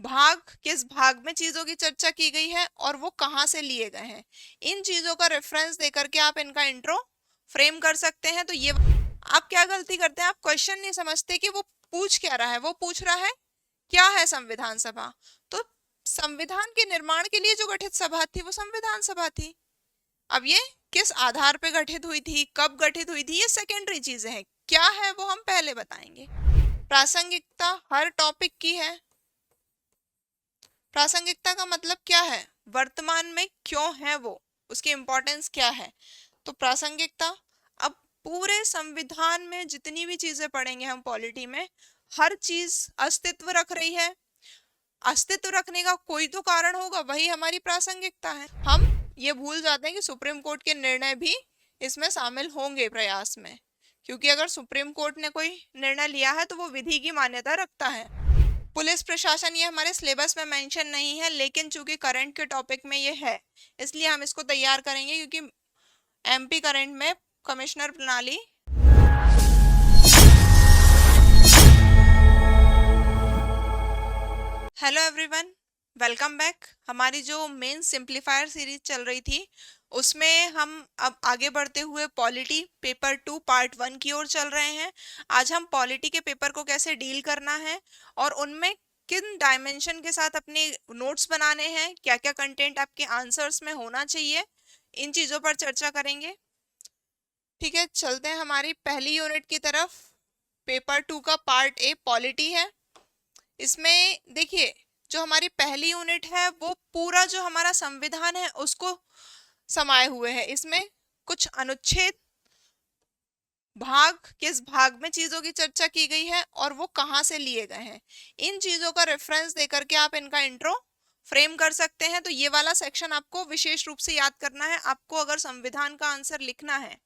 भाग, किस भाग में चीजों की चर्चा की गई है और वो कहाँ से लिए गए हैं, इन चीजों का रेफरेंस देकर के आप इनका इंट्रो फ्रेम कर सकते हैं। तो ये आप क्या गलती करते हैं, आप क्वेश्चन नहीं समझते कि वो पूछ क्या रहा है। वो पूछ रहा है क्या है संविधान सभा। तो संविधान के निर्माण के लिए जो गठित सभा थी वो संविधान सभा थी। अब ये किस आधार पे गठित हुई थी, कब गठित हुई थी, ये सेकेंडरी चीजें हैं। क्या है वो हम पहले बताएंगे। प्रासंगिकता हर टॉपिक की है। प्रासंगिकता का मतलब क्या है, वर्तमान में क्यों है वो, उसकी इंपॉर्टेंस क्या है। तो प्रासंगिकता, अब पूरे संविधान में जितनी भी चीजें पढ़ेंगे हम पॉलिटी में, हर चीज अस्तित्व रख रही है। अस्तित्व रखने का कोई तो कारण होगा, वही हमारी प्रासंगिकता है। हम ये भूल जाते हैं कि सुप्रीम कोर्ट के निर्णय भी इसमें शामिल होंगे प्रयास में, क्योंकि अगर सुप्रीम कोर्ट ने कोई निर्णय लिया है तो वो विधि की मान्यता रखता है। पुलिस प्रशासन ये हमारे सिलेबस में मेंशन नहीं है, लेकिन चूंकि करंट के टॉपिक में ये है इसलिए हम इसको तैयार करेंगे, क्योंकि एमपी करंट में कमिश्नर प्रणाली। Hello everyone, welcome back. हमारी जो मेन सिंप्लीफायर सीरीज चल रही थी उसमें हम अब आगे बढ़ते हुए पॉलिटी पेपर 2 पार्ट 1 की ओर चल रहे हैं। आज हम पॉलिटी के पेपर को कैसे डील करना है और उनमें किन डायमेंशन के साथ अपने नोट्स बनाने हैं, क्या क्या कंटेंट आपके आंसर्स में होना चाहिए, इन चीज़ों पर चर्चा करेंगे। ठीक है, चलते हैं हमारी पहली यूनिट की तरफ। पेपर 2 का पार्ट ए पॉलिटी है। इसमें देखिए, जो हमारी पहली यूनिट है वो पूरा जो हमारा संविधान है उसको समाये हुए है। इसमें कुछ अनुच्छेद, भाग, किस भाग में चीजों की चर्चा की गई है और वो कहाँ से लिए गए हैं, इन चीजों का रेफरेंस देकर के आप इनका इंट्रो फ्रेम कर सकते हैं। तो ये वाला सेक्शन आपको विशेष रूप से याद करना है। आपको अगर संविधान का आंसर लिखना है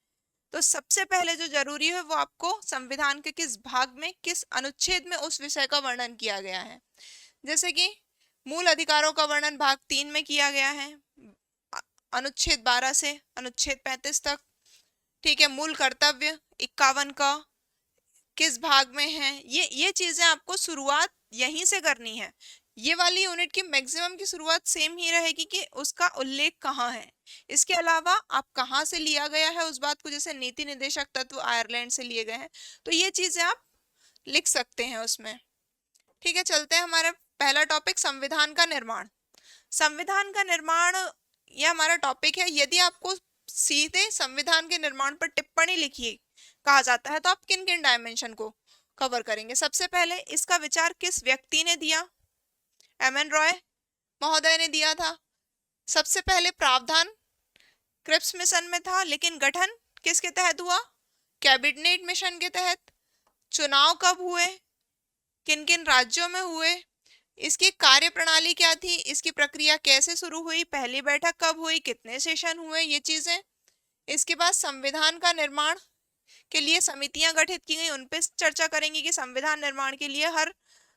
तो सबसे पहले जो जरूरी है वो आपको संविधान के किस भाग में, किस अनुच्छेद में उस विषय का वर्णन किया गया है। जैसे कि मूल अधिकारों का वर्णन भाग 3 में किया गया है, अनुच्छेद 12 से अनुच्छेद 35 तक। ठीक है, मूल कर्तव्य 51 का किस भाग में है। ये चीजें आपको शुरुआत यहीं से करनी है। ये वाली यूनिट की मैक्सिमम की शुरुआत सेम ही रहेगी कि उसका उल्लेख कहाँ है। इसके अलावा आप कहाँ से लिया गया है उस बात को, जैसे नीति निर्देशक तत्व आयरलैंड से लिए गए हैं, तो ये चीजें आप लिख सकते हैं उसमें। ठीक है, चलते हैं हमारा पहला टॉपिक, संविधान का निर्माण। संविधान का निर्माण ये हमारा टॉपिक है। यदि आपको सीधे संविधान के निर्माण पर टिप्पणी लिखिए कहा जाता है तो आप किन किन डायमेंशन को कवर करेंगे। सबसे पहले इसका विचार किस व्यक्ति ने दिया, एम.एन. रॉय महोदय ने दिया था। सबसे पहले प्रावधान क्रिप्स मिशन में था, लेकिन गठन किसके तहत हुआ, कैबिनेट मिशन के तहत। चुनाव कब हुए, किन किन राज्यों में हुए, इसकी कार्य प्रणाली क्या थी, इसकी प्रक्रिया कैसे शुरू हुई, पहली बैठक कब हुई, कितने सेशन हुए, ये चीजें। इसके बाद संविधान का निर्माण के लिए समितियां गठित की गई, उन पे चर्चा करेंगे कि संविधान निर्माण के लिए हर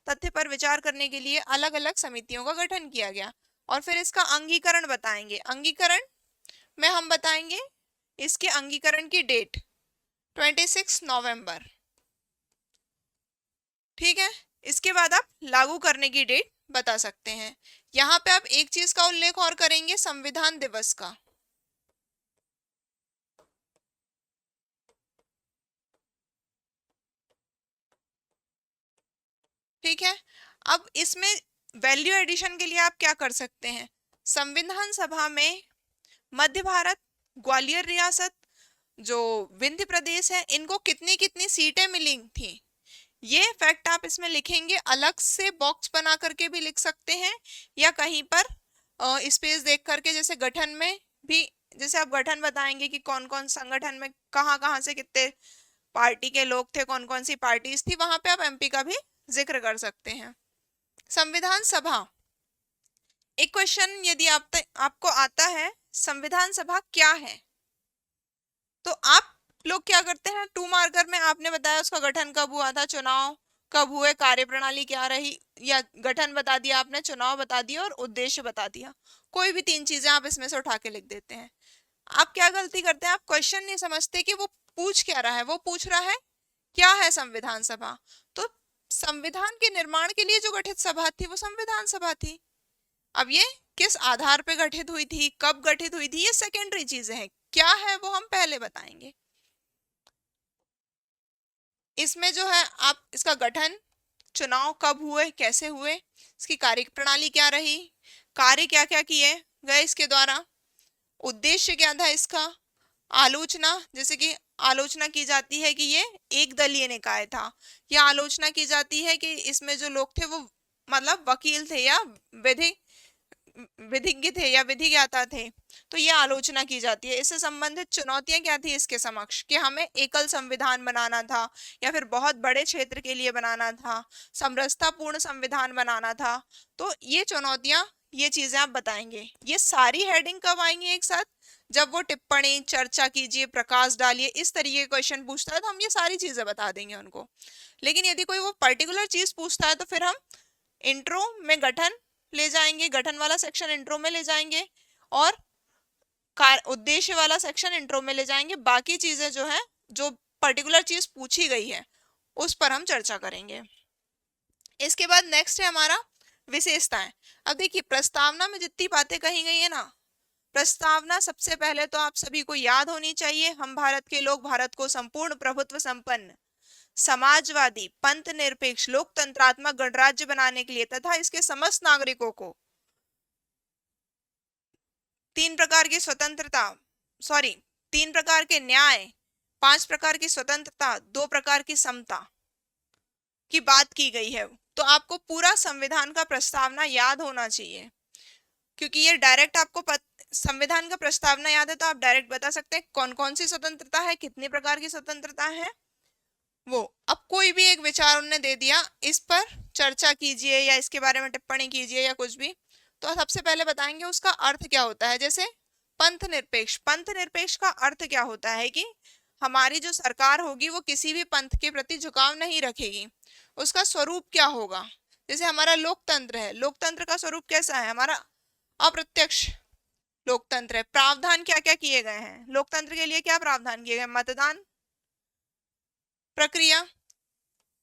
तथ्य पर विचार करने के लिए अलग अलग समितियों का गठन किया गया। और फिर इसका अंगीकरण बताएंगे। अंगीकरण में हम बताएंगे इसके अंगीकरण की डेट 26 नवंबर। ठीक है, इसके बाद आप लागू करने की डेट बता सकते हैं। यहाँ पे आप एक चीज का उल्लेख और करेंगे, संविधान दिवस का। ठीक है, अब इसमें वैल्यू एडिशन के लिए आप क्या कर सकते हैं। संविधान सभा में मध्य भारत, ग्वालियर रियासत, जो विंध्य प्रदेश है, इनको कितनी कितनी सीटें मिली थी, ये फैक्ट आप इसमें लिखेंगे। अलग से बॉक्स बना करके भी लिख सकते हैं या कहीं पर स्पेस देख करके, जैसे गठन में भी, जैसे आप गठन बताएंगे कि कौन कौन संगठन में कहाँ कहाँ से कितने पार्टी के लोग थे, कौन कौन सी पार्टीज थी, वहां पे आप एमपी का भी जिक्र कर सकते हैं। संविधान सभा, एक क्वेश्चन यदि आपको आता है संविधान सभा क्या है, तो आप लोग क्या करते हैं, 2 मार्कर में आपने बताया उसका गठन कब हुआ था, चुनाव कब हुए, कार्यप्रणाली क्या रही, या गठन बता दिया आपने, चुनाव बता दिया और उद्देश्य बता दिया। कोई भी 3 चीजें आप इसमें से उठा के लिख देते हैं। आप क्या गलती करते हैं, आप क्वेश्चन नहीं समझते कि वो पूछ क्या रहा है। वो पूछ रहा है क्या है संविधान सभा। तो संविधान के निर्माण के लिए जो गठित सभा थी वो संविधान सभा थी। अब ये किस आधार पे गठित हुई थी, कब गठित हुई थी, ये सेकेंडरी चीजें हैं, क्या है वो हम पहले बताएंगे। इसमें जो है आप इसका गठन, चुनाव कब हुए, कैसे हुए, इसकी कार्य प्रणाली क्या रही, कार्य क्या क्या किए गए इसके द्वारा, उद्देश्य क्या था इसका, आलोचना, जैसे कि आलोचना की जाती है कि ये एक दलीय निकाय था, या आलोचना की जाती है कि इसमें जो लोग थे वो मतलब वकील थे या विधिज्ञ थे या विधि ज्ञाता थे, तो ये आलोचना की जाती है। इससे संबंधित चुनौतियां क्या थी इसके समक्ष, कि हमें एकल संविधान बनाना था या फिर बहुत बड़े क्षेत्र के लिए बनाना था, समरसतापूर्ण संविधान बनाना था। तो ये चुनौतियां, ये चीजें आप बताएंगे। ये सारी हेडिंग कब आएंगी एक साथ, जब वो टिप्पणी, चर्चा कीजिए, प्रकाश डालिए, इस तरीके के क्वेश्चन पूछता है तो हम ये सारी चीजें बता देंगे उनको। लेकिन यदि कोई वो पर्टिकुलर चीज पूछता है तो फिर हम इंट्रो में गठन ले जाएंगे, गठन वाला सेक्शन इंट्रो में ले जाएंगे, और उद्देश्य वाला सेक्शन इंट्रो में ले जाएंगे। बाकी चीजें जो है, जो पर्टिकुलर चीज पूछी गई है उस पर हम चर्चा करेंगे। इसके बाद नेक्स्ट है हमारा विशेषताएं। अब देखिए प्रस्तावना में जितनी बातें कही गई है ना, प्रस्तावना सबसे पहले तो आप सभी को याद होनी चाहिए। हम भारत के लोग भारत को संपूर्ण प्रभुत्व संपन्न, समाजवादी, पंथ निरपेक्ष, लोकतंत्रात्मक गणराज्य बनाने के लिए तथा इसके समस्त नागरिकों को 3 प्रकार की स्वतंत्रता, 3 प्रकार के न्याय, 5 प्रकार की स्वतंत्रता, 2 प्रकार की समता की बात की गई है। तो आपको पूरा संविधान का प्रस्तावना याद होना चाहिए, क्योंकि ये डायरेक्ट आपको संविधान का प्रस्तावना याद है तो आप डायरेक्ट बता सकते हैं कौन कौन सी स्वतंत्रता है, कितने प्रकार की स्वतंत्रता है वो। अब कोई भी एक विचार उन्होंने दे दिया, इस पर चर्चा कीजिए या इसके बारे में टिप्पणी कीजिए या कुछ भी, तो सबसे पहले बताएंगे उसका अर्थ क्या होता है। जैसे पंथ निरपेक्ष, पंथ निरपेक्ष का अर्थ क्या होता है कि हमारी जो सरकार होगी वो किसी भी पंथ के प्रति झुकाव नहीं रखेगी। उसका स्वरूप क्या होगा, जैसे हमारा लोकतंत्र है, लोकतंत्र का स्वरूप कैसा है, हमारा अप्रत्यक्ष लोकतंत्र है। प्रावधान क्या क्या किए गए हैं लोकतंत्र के लिए, क्या प्रावधान किए गए, मतदान प्रक्रिया,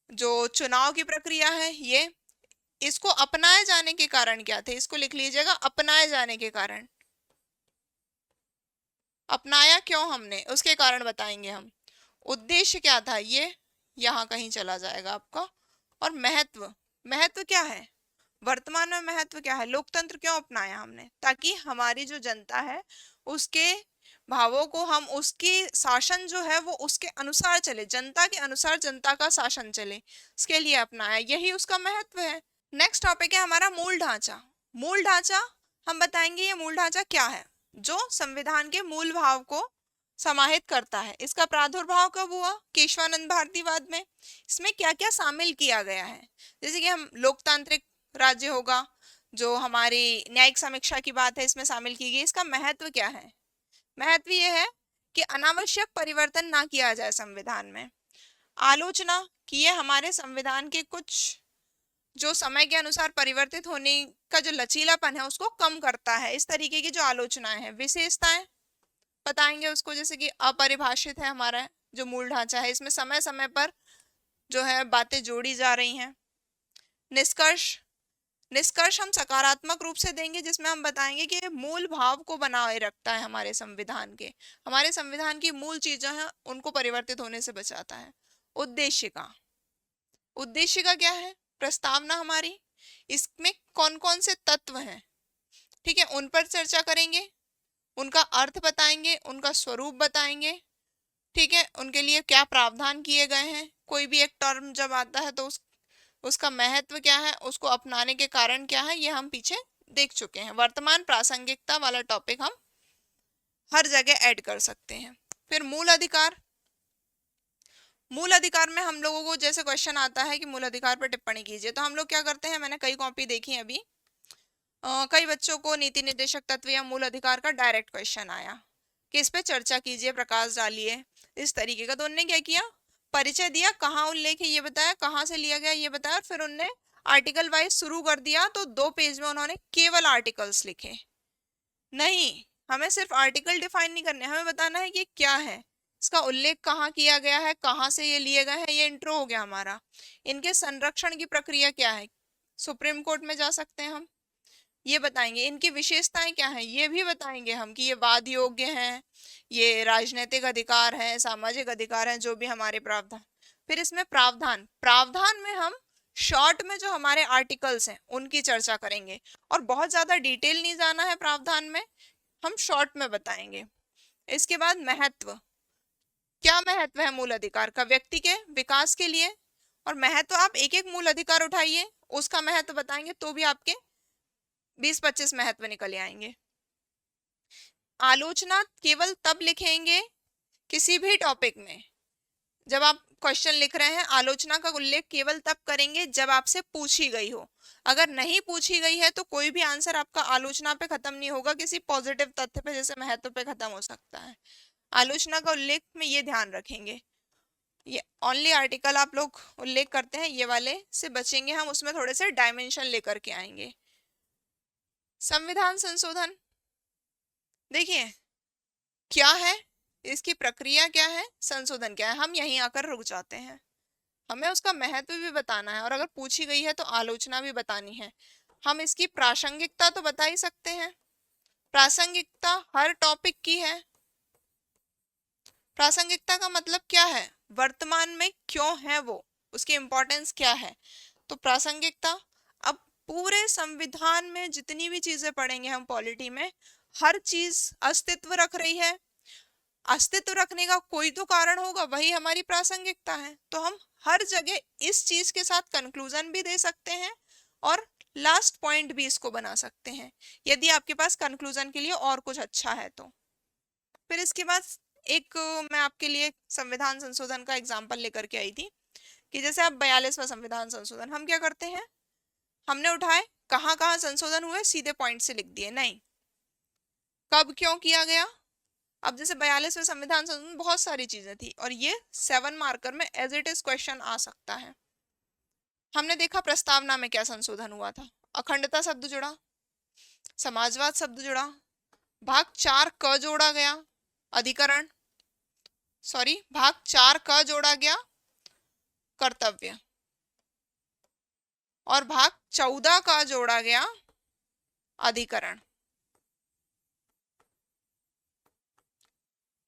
जो चुनाव की प्रक्रिया है, ये इसको अपनाए जाने के कारण क्या थे, इसको लिख लीजिएगा, अपनाए जाने के कारण, अपनाया क्यों हमने, उसके कारण बताएंगे हम। उद्देश्य क्या था, ये यहाँ कहीं चला जाएगा आपका। और महत्व, महत्व क्या है, वर्तमान में महत्व क्या है, लोकतंत्र क्यों अपनाया हमने, ताकि हमारी जो जनता है उसके भावों को, हम उसकी शासन जो है वो उसके अनुसार चले, जनता के अनुसार जनता का शासन चले, इसके लिए अपनाया, यही उसका महत्व है। नेक्स्ट टॉपिक है हमारा मूल ढांचा। मूल ढांचा हम बताएंगे, ये मूल ढांचा क्या है, जो संविधान के मूल भाव को समाहित करता है। इसका प्रादुर्भाव कब हुआ, केशवानंद भारतीवाद में। इसमें क्या क्या शामिल किया गया है, जैसे कि हम लोकतांत्रिक राज्य होगा, जो हमारी न्यायिक समीक्षा की बात है इसमें शामिल की गई। इसका महत्व क्या है, महत्व यह है कि अनावश्यक परिवर्तन ना किया जाए संविधान में। आलोचना की है हमारे संविधान के कुछ जो समय के अनुसार परिवर्तित होने का जो लचीलापन है उसको कम करता है, इस तरीके की जो आलोचनाएं हैं। विशेषताएं बताएंगे उसको, जैसे कि अपरिभाषित है हमारा जो मूल ढांचा है, इसमें समय समय पर जो है बातें जोड़ी जा रही हैं। निष्कर्ष, निष्कर्ष हम सकारात्मक रूप से देंगे, जिसमें हम बताएंगे कि मूल भाव को बनाए रखता है हमारे संविधान के, हमारे संविधान की मूल चीजें हैं उनको परिवर्तित होने से बचाता है। उद्देश्य का, उद्देश्य का क्या है, प्रस्तावना हमारी, इसमें कौन कौन से तत्व हैं, ठीक है, उन पर चर्चा करेंगे, उनका अर्थ बताएंगे, उनका स्वरूप बताएंगे, ठीक है, उनके लिए क्या प्रावधान किए गए हैं। कोई भी एक टर्म जब आता है तो उसका महत्व क्या है, उसको अपनाने के कारण क्या है, ये हम पीछे देख चुके हैं। वर्तमान प्रासंगिकता वाला टॉपिक हम हर जगह ऐड कर सकते हैं। फिर मूल अधिकार, मूल अधिकार में हम लोगों को जैसे क्वेश्चन आता है कि मूल अधिकार पर टिप्पणी कीजिए, तो हम लोग क्या करते हैं, मैंने कई कॉपी देखी है अभी, कई बच्चों को नीति निर्देशक तत्व या मूल अधिकार का डायरेक्ट क्वेश्चन आया कि इस पे चर्चा कीजिए, प्रकाश डालिए, इस तरीके का। तो उन्होंने क्या किया, परिचय दिया, कहाँ उल्लेख है ये बताया, कहाँ से लिया गया ये बताया, और फिर उनने आर्टिकल वाइज शुरू कर दिया। तो 2 पेज में उन्होंने केवल आर्टिकल्स लिखे। नहीं, हमें सिर्फ आर्टिकल डिफाइन नहीं करने, हमें बताना है कि क्या है, इसका उल्लेख कहाँ किया गया है, कहाँ से ये लिए गए हैं, ये इंट्रो हो गया हमारा। इनके संरक्षण की प्रक्रिया क्या है, सुप्रीम कोर्ट में जा सकते हैं हम, ये बताएंगे। इनकी विशेषताएं क्या हैं ये भी बताएंगे हम, कि ये वाद योग्य हैं, ये राजनीतिक अधिकार हैं, सामाजिक अधिकार हैं, जो भी हमारे प्रावधान। फिर इसमें प्रावधान, प्रावधान में हम शॉर्ट में जो हमारे आर्टिकल्स हैं उनकी चर्चा करेंगे, और बहुत ज्यादा डिटेल नहीं जाना है प्रावधान में, हम शॉर्ट में बताएंगे। इसके बाद महत्व, क्या महत्व है मूल अधिकार का व्यक्ति के विकास के लिए, और महत्व आप एक एक मूल अधिकार उठाइए उसका महत्व बताएंगे तो भी आपके 20-25 महत्व निकल आएंगे। आलोचना केवल तब लिखेंगे किसी भी टॉपिक में, जब आप क्वेश्चन लिख रहे हैं आलोचना का उल्लेख केवल तब करेंगे जब आपसे पूछी गई हो। अगर नहीं पूछी गई है तो कोई भी आंसर आपका आलोचना पे खत्म नहीं होगा, किसी पॉजिटिव तथ्य पे जैसे महत्व पे खत्म हो सकता है। आलोचना का उल्लेख में ये ध्यान रखेंगे, ये ओनली आर्टिकल आप लोग उल्लेख करते हैं ये वाले से बचेंगे हम, उसमें थोड़े से डायमेंशन लेकर के आएंगे। संविधान संशोधन देखिए क्या है, इसकी प्रक्रिया क्या है, संशोधन क्या है, हम यहीं आकर रुक जाते हैं। हमें उसका महत्व भी बताना है, और अगर पूछी गई है तो आलोचना भी बतानी है। हम इसकी प्रासंगिकता तो बता ही सकते हैं, प्रासंगिकता हर टॉपिक की है। प्रासंगिकता का मतलब क्या है, वर्तमान में क्यों है वो, उसकी इंपॉर्टेंस क्या है। तो प्रासंगिकता, अब पूरे संविधान में जितनी भी चीजें पढ़ेंगे हम पॉलिटी में, हर चीज अस्तित्व रख रही है, अस्तित्व रखने का कोई तो कारण होगा, वही हमारी प्रासंगिकता है। तो हम हर जगह इस चीज के साथ कंक्लूजन भी दे सकते हैं और लास्ट पॉइंट भी इसको बना सकते हैं, यदि आपके पास कंक्लूजन के लिए और कुछ अच्छा है तो। फिर इसके बाद एक मैं आपके लिए संविधान संशोधन का एग्जाम्पल लेकर के आई थी, कि जैसे अब 42वां संविधान संशोधन, हम क्या करते हैं, हमने उठाए कहाँ कहाँ संशोधन हुए सीधे पॉइंट से लिख दिए, नहीं कब क्यों किया गया। अब जैसे 42वें संविधान संशोधन बहुत सारी चीजें थी, और ये 7 मार्कर में एज इट इज क्वेश्चन आ सकता है। हमने देखा प्रस्तावना में क्या संशोधन हुआ था, अखंडता शब्द जुड़ा, समाजवाद शब्द जुड़ा, भाग 4 क जोड़ा गया, अधिकरण, सॉरी भाग 4 क जोड़ा गया, कर्तव्य, और भाग 14 का जोड़ा गया, अधिकरण।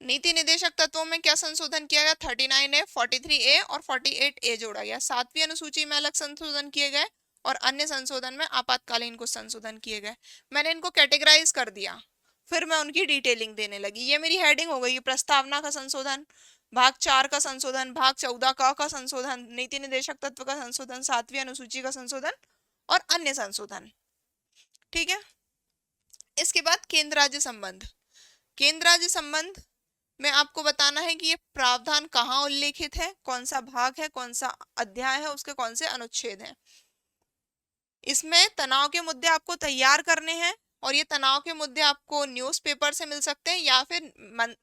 नीति निदेशक तत्वों में क्या संशोधन किया गया, 39A, 43A और 48A जोड़ा गया। 7वीं अनुसूची में अलग संशोधन किए गए, और अन्य संशोधन में आपातकालीन कुछ संशोधन किए गए। मैंने इनको कैटेगराइज कर दिया, फिर मैं उनकी डिटेलिंग देने लगी। ये मेरी हेडिंग हो गई, प्रस्तावना का संशोधन, भाग 4 का संशोधन, भाग 14 का संशोधन, नीति निदेशक तत्व का संशोधन, 7वीं अनुसूची का संशोधन और अन्य संशोधन। ठीक है, इसके बाद केंद्र राज्य संबंध। केंद्र राज्य संबंध में आपको बताना है कि ये प्रावधान कहाँ उल्लेखित है, कौन सा भाग है, कौन सा अध्याय है, उसके कौन से अनुच्छेद हैं। इसमें तनाव के मुद्दे आपको तैयार करने हैं, और ये तनाव के मुद्दे आपको न्यूज़पेपर से मिल सकते हैं, या फिर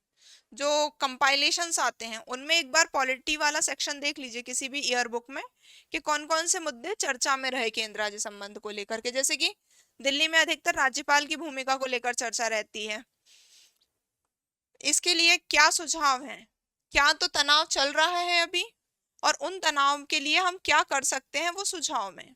जो कंपाइलेशंस आते हैं उनमें एक बार पॉलिटी वाला सेक्शन देख लीजिए किसी भी ईयर बुक में, कि कौन कौन से मुद्दे चर्चा में रहे केंद्र राज्य संबंध को लेकर के। जैसे कि दिल्ली में अधिकतर राज्यपाल की भूमिका को लेकर चर्चा रहती है, इसके लिए क्या सुझाव हैं, क्या तो तनाव चल रहा है अभी, और उन तनाव के लिए हम क्या कर सकते हैं वो सुझाव में।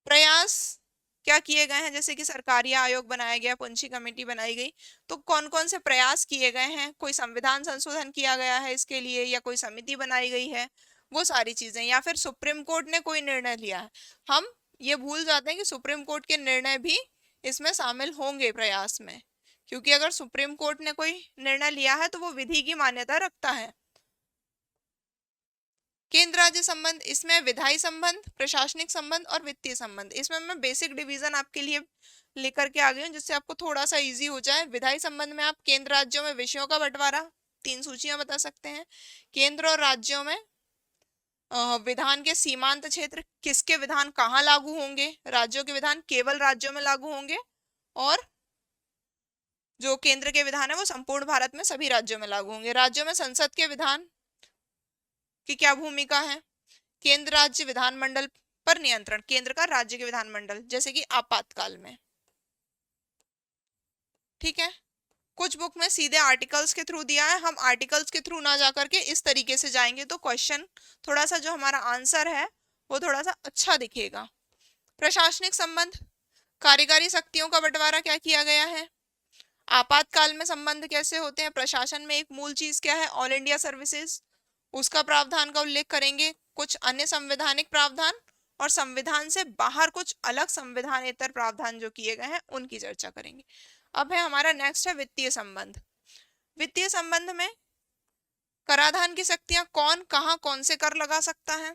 प्रयास क्या किए गए हैं, जैसे कि सरकारी आयोग बनाया गया, पुंछी कमेटी बनाई गई, तो कौन कौन से प्रयास किए गए हैं, कोई संविधान संशोधन किया गया है इसके लिए, या कोई समिति बनाई गई है, वो सारी चीजें, या फिर सुप्रीम कोर्ट ने कोई निर्णय लिया है। हम ये भूल जाते हैं कि सुप्रीम कोर्ट के निर्णय भी इसमें शामिल होंगे प्रयास में, क्योंकि अगर सुप्रीम कोर्ट ने कोई निर्णय लिया है तो वो विधि की मान्यता रखता है। केंद्र राज्य संबंध, इसमें विधायी संबंध, प्रशासनिक संबंध और वित्तीय संबंध। इसमें मैं बेसिक डिवीजन आपके लिए लेकर के आ गई हूँ जिससे आपको थोड़ा सा इजी हो जाए। विधायी संबंध में आप केंद्र राज्यों में विषयों का बंटवारा 3 सूचियां बता सकते हैं, केंद्र और राज्यों में विधान के सीमांत क्षेत्र, किसके विधान कहाँ लागू होंगे, राज्यों के विधान केवल राज्यों में लागू होंगे, और जो केंद्र के विधान है वो संपूर्ण भारत में सभी राज्यों में लागू होंगे। राज्यों में संसद के विधान की क्या भूमिका है, केंद्र राज्य विधानमंडल पर नियंत्रण, केंद्र का राज्य के विधानमंडल, जैसे कि आपातकाल में। ठीक है, कुछ बुक में सीधे आर्टिकल्स के थ्रू दिया है, हम आर्टिकल्स के थ्रू ना जा करके इस तरीके से जाएंगे तो क्वेश्चन थोड़ा सा जो हमारा आंसर है वो थोड़ा सा अच्छा दिखेगा। प्रशासनिक संबंध, कार्यकारी शक्तियों का बंटवारा क्या किया गया है। आपातकाल में संबंध कैसे होते हैं। प्रशासन में एक मूल चीज क्या है, ऑल इंडिया सर्विसेज, उसका प्रावधान का उल्लेख करेंगे। कुछ अन्य संवैधानिक प्रावधान और संविधान से बाहर कुछ अलग संविधानेतर प्रावधान जो किए गए हैं उनकी चर्चा करेंगे। अब है हमारा नेक्स्ट है वित्तीय संबंध। वित्तीय संबंध में कराधान की शक्तियां, कौन कहां कौन से कर लगा सकता है।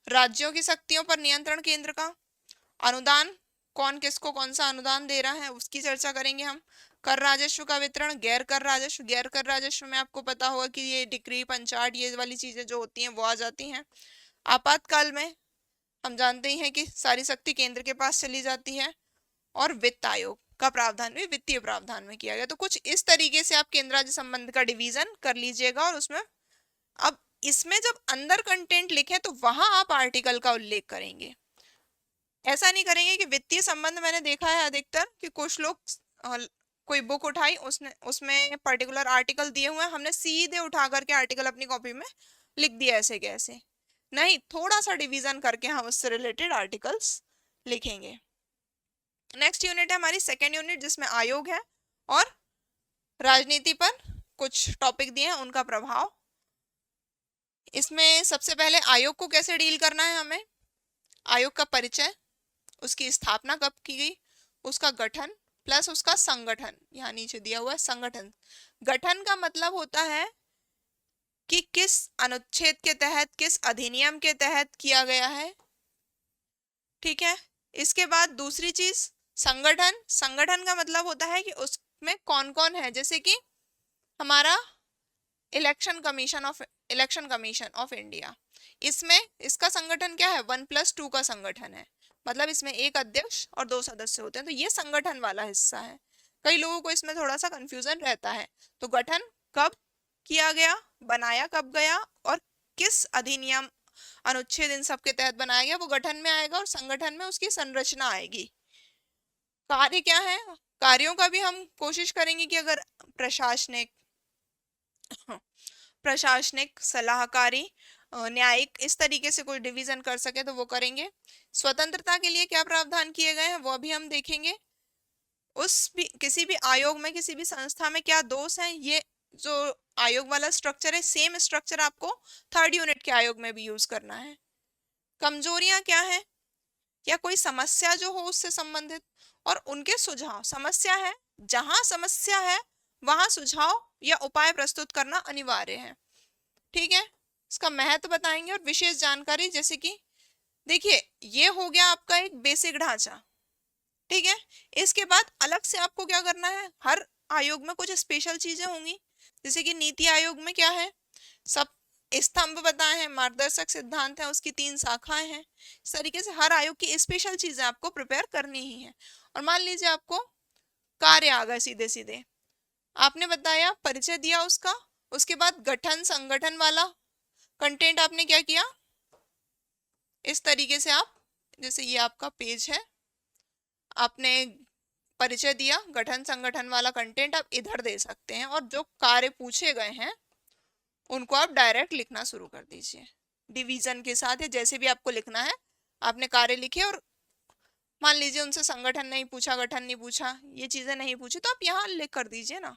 राज्यों की शक्तियों पर नियंत्रण केंद्र का। अनुदान, कौन किसको कौन सा अनुदान दे रहा है उसकी चर्चा करेंगे हम। कर राजस्व का वितरण, गैर कर राजस्व। गैर कर राजस्व में आपको पता होगा कि ये डिक्री, पंचाट, ये वाली चीजें जो होती हैं वो आ जाती हैं। आपातकाल में हम जानते ही हैं कि सारी शक्ति केंद्र के पास चली जाती है। और वित्त आयोग का प्रावधान भी वित्तीय प्रावधान में किया गया। तो कुछ इस तरीके से आप केंद्र राज्य संबंध का डिवीजन कर लीजिएगा। और उसमें अब इसमें जब अंदर कंटेंट लिखे तो वहां आप आर्टिकल का उल्लेख करेंगे। ऐसा नहीं करेंगे कि वित्तीय संबंध मैंने देखा है अधिकतर कि कुछ लोग कोई बुक उठाई, उसने उसमें पर्टिकुलर आर्टिकल दिए हुए हैं, हमने सीधे उठा करके आर्टिकल अपनी कॉपी में लिख दिया ऐसे कैसे। नहीं, थोड़ा सा डिवीजन करके हम उससे रिलेटेड आर्टिकल्स लिखेंगे। नेक्स्ट यूनिट है हमारी सेकेंड यूनिट जिसमें आयोग है और राजनीति पर कुछ टॉपिक दिए हैं उनका प्रभाव। इसमें सबसे पहले आयोग को कैसे डील करना है हमें। आयोग का परिचय, उसकी स्थापना कब की गई, उसका गठन प्लस उसका संगठन। यहाँ नीचे दिया हुआ है संगठन। गठन का मतलब होता है कि किस अनुच्छेद के तहत, किस अधिनियम के तहत किया गया है। ठीक है। इसके बाद दूसरी चीज संगठन। संगठन का मतलब होता है कि उसमें कौन कौन है, जैसे कि हमारा इलेक्शन कमीशन ऑफ इंडिया। इसमें इसका संगठन क्या है, 1+2 का संगठन है। मतलब इसमें एक अध्यक्ष और 2 सदस्य होते हैं। तो ये संगठन वाला हिस्सा है। कई लोगों को इसमें थोड़ा सा कंफ्यूजन रहता है। तो गठन कब किया गया, बनाया कब गया और किस अधिनियम, अनुच्छेद इन सब के तहत बनाया गया, वो गठन में आएगा। और संगठन में उसकी संरचना आएगी। कार्य क्या है, कार्यों का भी हम कोशिश करेंगे कि अगर प्रशासनिक प्रशासनिक, सलाहकारी, न्यायिक, इस तरीके से कोई डिवीजन कर सके तो वो करेंगे। स्वतंत्रता के लिए क्या प्रावधान किए गए हैं वो भी हम देखेंगे। किसी भी आयोग में, किसी भी संस्था में क्या दोष है, ये जो आयोग वाला स्ट्रक्चर है सेम स्ट्रक्चर आपको थर्ड यूनिट के आयोग में भी यूज करना है। कमजोरियां क्या है या कोई समस्या जो हो उससे संबंधित और उनके सुझाव। समस्या है, जहां समस्या है वहां सुझाव या उपाय प्रस्तुत करना अनिवार्य है। ठीक है। इसका महत्व बताएंगे और विशेष जानकारी, जैसे कि देखिए ये हो गया आपका एक बेसिक ढांचा। ठीक है। इसके बाद अलग से आपको क्या करना है, हर आयोग में कुछ स्पेशल चीजें होंगी। जैसे कि नीति आयोग में क्या है, सब स्तंभ बताए हैं, मार्गदर्शक सिद्धांत है, उसकी 3 शाखाएं हैं। इस तरीके से हर आयोग की स्पेशल चीजें आपको प्रिपेयर करनी ही है। और मान लीजिए आपको कार्य आ गए सीधे सीधे, आपने बताया, परिचय दिया उसका, उसके बाद गठन संगठन वाला कंटेंट आपने क्या किया, इस तरीके से आप, जैसे ये आपका पेज है, आपने परिचय दिया, गठन संगठन वाला कंटेंट आप इधर दे सकते हैं। और जो कार्य पूछे गए हैं उनको आप डायरेक्ट लिखना शुरू कर दीजिए डिवीजन के साथ, या जैसे भी आपको लिखना है आपने कार्य लिखे। और मान लीजिए उनसे संगठन नहीं पूछा, गठन नहीं पूछा, ये चीजें नहीं पूछी, तो आप यहाँ लिख कर दीजिए ना।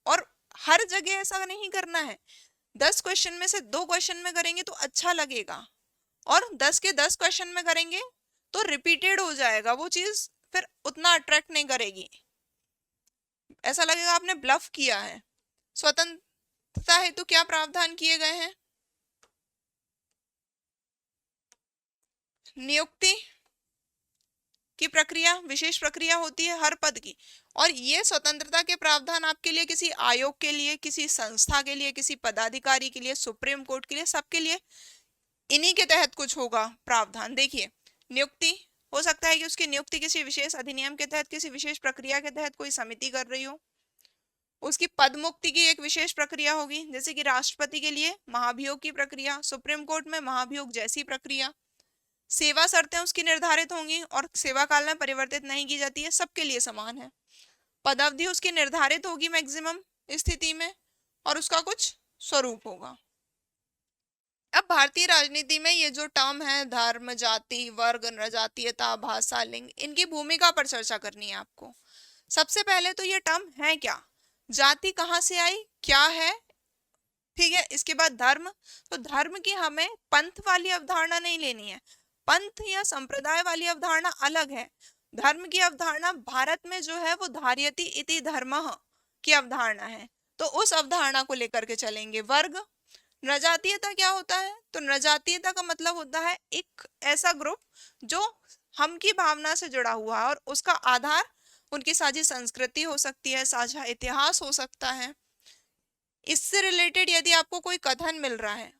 और हर जगह ऐसा नहीं करना है। 10 क्वेश्चन में से 2 क्वेश्चन में करेंगे तो अच्छा लगेगा, और 10 के 10 क्वेश्चन में करेंगे तो रिपीटेड हो जाएगा वो चीज, फिर उतना अट्रैक्ट नहीं करेगी, ऐसा लगेगा आपने ब्लफ किया है। स्वतंत्रता हेतु क्या प्रावधान किए गए हैं, नियुक्ति की प्रक्रिया, विशेष प्रक्रिया होती है हर पद की। और ये स्वतंत्रता के प्रावधान आपके लिए, किसी आयोग के लिए, किसी संस्था के लिए, किसी पदाधिकारी के लिए, सुप्रीम कोर्ट के लिए, सबके लिए इन्हीं के तहत कुछ होगा प्रावधान। देखिए नियुक्ति हो सकता है कि उसकी नियुक्ति किसी विशेष अधिनियम के तहत, किसी विशेष प्रक्रिया के तहत कोई समिति कर रही हो। उसकी पद मुक्ति की एक विशेश प्रक्रिया होगी, जैसे कि राष्ट्रपति के लिए महाभियोग की प्रक्रिया, सुप्रीम कोर्ट में महाभियोग जैसी प्रक्रिया। सेवा शर्तें उसकी निर्धारित होंगी और सेवा काल में परिवर्तित नहीं की जाती है, सबके लिए समान है। पदावधि उसकी निर्धारित होगी मैक्सिमम स्थिति में, और उसका कुछ स्वरूप होगा। अब भारतीय राजनीति में ये जो टर्म है धर्म, जाति, वर्ग, नृजातीयता, भाषा, लिंग, इनकी भूमिका पर चर्चा करनी है आपको। सबसे पहले तो ये टर्म है क्या, जाति कहाँ से आई, क्या है, ठीक है। इसके बाद धर्म, तो धर्म की हमें पंथ वाली अवधारणा नहीं लेनी है, पंथ या संप्रदाय वाली अवधारणा अलग है। धर्म की अवधारणा भारत में जो है वो धार्यति इति धर्मः की अवधारणा है, तो उस अवधारणा को लेकर के चलेंगे। वर्ग, नृजातीयता क्या होता है, तो नृजातीयता का मतलब होता है एक ऐसा ग्रुप जो हम की भावना से जुड़ा हुआ है और उसका आधार उनकी साझी संस्कृति हो सकती है, साझा इतिहास हो सकता है। इससे रिलेटेड यदि आपको कोई कथन मिल रहा है,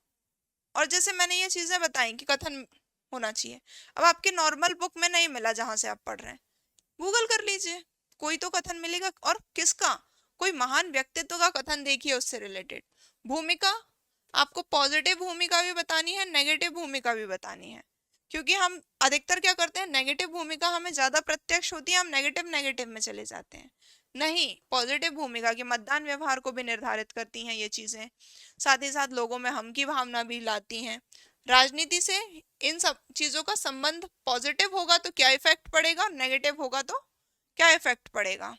और जैसे मैंने ये चीजें बताई कि कथन होना चाहिए, अब आपके नॉर्मल बुक में नहीं मिला जहां से आप पढ़ रहे हैं, गूगल कर लीजिए, कोई तो कथन मिलेगा, और किसका, कोई महान व्यक्तित्व का कथन देखिए उससे रिलेटेड। भूमिका, आपको पॉजिटिव भूमिका भी बतानी है, नेगेटिव भूमिका भी बतानी है, क्योंकि हम अधिकतर क्या करते हैं, नेगेटिव भूमिका हमें ज्यादा प्रत्यक्ष होती है, हम नेगेटिव नेगेटिव में चले जाते हैं। नहीं, पॉजिटिव भूमिका की मतदान व्यवहार को भी निर्धारित करती हैं ये चीजें, साथ ही साथ लोगों में हम की भावना भी लाती हैं। राजनीति से इन सब चीजों का संबंध पॉजिटिव होगा तो क्या इफेक्ट पड़ेगा, और नेगेटिव होगा तो क्या इफेक्ट पड़ेगा।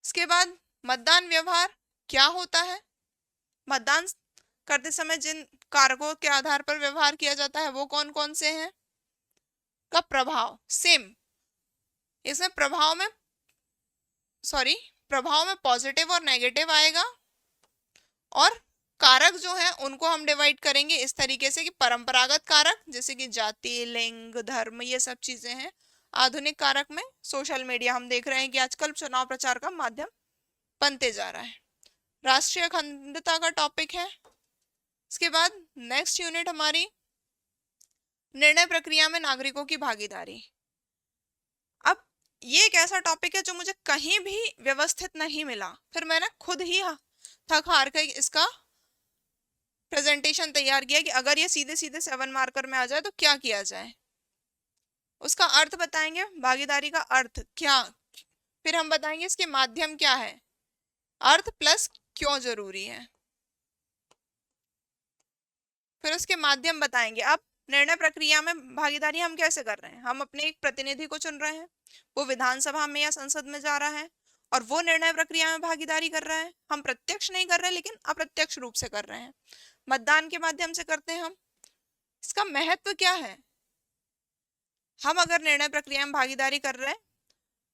इसके बाद मतदान व्यवहार क्या होता है, मतदान करते समय जिन कारकों के आधार पर व्यवहार किया जाता है वो कौन कौन से हैं। का प्रभाव, सेम, इसमें प्रभाव में पॉजिटिव और नेगेटिव आएगा, और कारक जो हैं उनको हम डिवाइड करेंगे इस तरीके से कि परंपरागत कारक जैसे कि जाति, लिंग, धर्म, ये सब चीजें हैं। आधुनिक कारक में सोशल मीडिया, हम देख रहे हैं कि आजकल चुनाव प्रचार का माध्यम बनते जा रहा है। राष्ट्रीय अखंडता का टॉपिक है। इसके बाद नेक्स्ट यूनिट हमारी निर्णय प्रक्रिया में नागरिकों की भागीदारी। अब ये एक ऐसा टॉपिक है जो मुझे कहीं भी व्यवस्थित नहीं मिला, फिर मैंने खुद ही थक हार कर इसका प्रेजेंटेशन तैयार किया कि अगर ये सीधे सीधे 7 मार्कर में आ जाए तो क्या किया जाए। उसका अर्थ बताएंगे, भागीदारी का अर्थ क्या, फिर हम बताएंगे इसके माध्यम क्या है, अर्थ प्लस क्यों जरूरी है, फिर उसके माध्यम बताएंगे। अब निर्णय प्रक्रिया में भागीदारी हम कैसे कर रहे हैं, हम अपने एक प्रतिनिधि को चुन रहे हैं, वो विधानसभा में या संसद में जा रहा है और वो निर्णय प्रक्रिया में भागीदारी कर रहा है। हम प्रत्यक्ष नहीं कर रहे लेकिन अप्रत्यक्ष रूप से कर रहे हैं, मतदान के माध्यम से करते हैं हम। इसका महत्व क्या है, हम अगर निर्णय प्रक्रिया में भागीदारी कर रहे हैं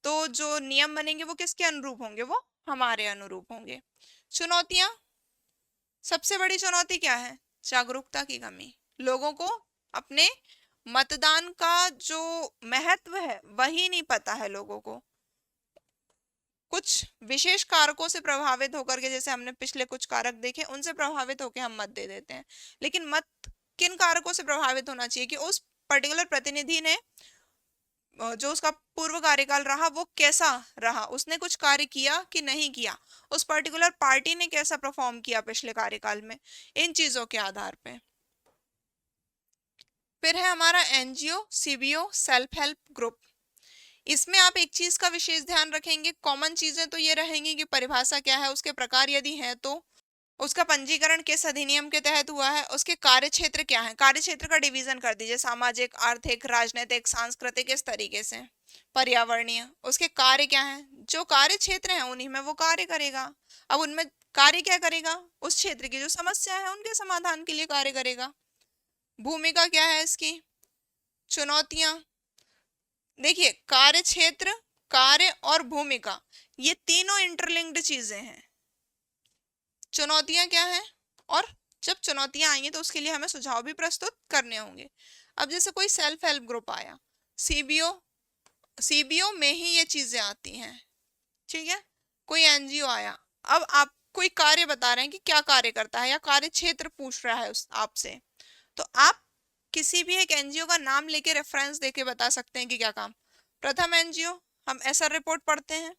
तो जो नियम बनेंगे वो किसके अनुरूप होंगे, वो हमारे अनुरूप होंगे। चुनौतियां, सबसे बड़ी चुनौती क्या है, जागरूकता की कमी, लोगों को अपने मतदान का जो महत्व है वही नहीं पता है। लोगों को कुछ विशेष कारकों से प्रभावित होकर के, जैसे हमने पिछले कुछ कारक देखे, उनसे प्रभावित होकर हम मत दे देते हैं, लेकिन मत किन कारकों से प्रभावित होना चाहिए कि उस पर्टिकुलर प्रतिनिधि ने जो उसका पूर्व कार्यकाल रहा वो कैसा रहा, उसने कुछ कार्य किया कि नहीं किया, उस पर्टिकुलर पार्टी ने कैसा परफॉर्म किया पिछले कार्यकाल में, इन चीजों के आधार पे। फिर है हमारा NGO, CBO, self help group. इसमें आप एक चीज का विशेष ध्यान रखेंगे, कॉमन चीजें तो ये रहेंगी कि परिभाषा क्या है, उसके प्रकार यदि है तो उसका पंजीकरण किस अधिनियम के तहत हुआ है, उसके कार्य क्षेत्र क्या है, कार्य क्षेत्र का डिवीजन कर दीजिए, सामाजिक, आर्थिक, राजनीतिक, सांस्कृतिक, इस तरीके से, पर्यावरणीय, उसके कार्य क्या है, जो कार्य क्षेत्र है उन्हीं में वो कार्य करेगा। अब उनमें कार्य क्या करेगा, उस क्षेत्र की जो समस्या है उनके समाधान के लिए कार्य करेगा। भूमिका क्या है इसकी, चुनौतियां, देखिए कार्य क्षेत्र, कार्य और भूमिका, ये तीनों इंटरलिंक्ड चीजें हैं। चुनौतियां क्या है, और जब चुनौतियां आएंगी तो उसके लिए हमें सुझाव भी प्रस्तुत करने होंगे। अब जैसे कोई सेल्फ हेल्प ग्रुप आया, सीबीओ में ही ये चीजें आती हैं, ठीक है। कोई एनजीओ आया, अब आप कोई कार्य बता रहे हैं कि क्या कार्य करता है या कार्य क्षेत्र पूछ रहा है उस आपसे, तो आप किसी भी एक एनजीओ का नाम लेके रेफरेंस देके बता सकते हैं कि क्या काम। प्रथम एनजीओ, हम ऐसा रिपोर्ट पढ़ते हैं।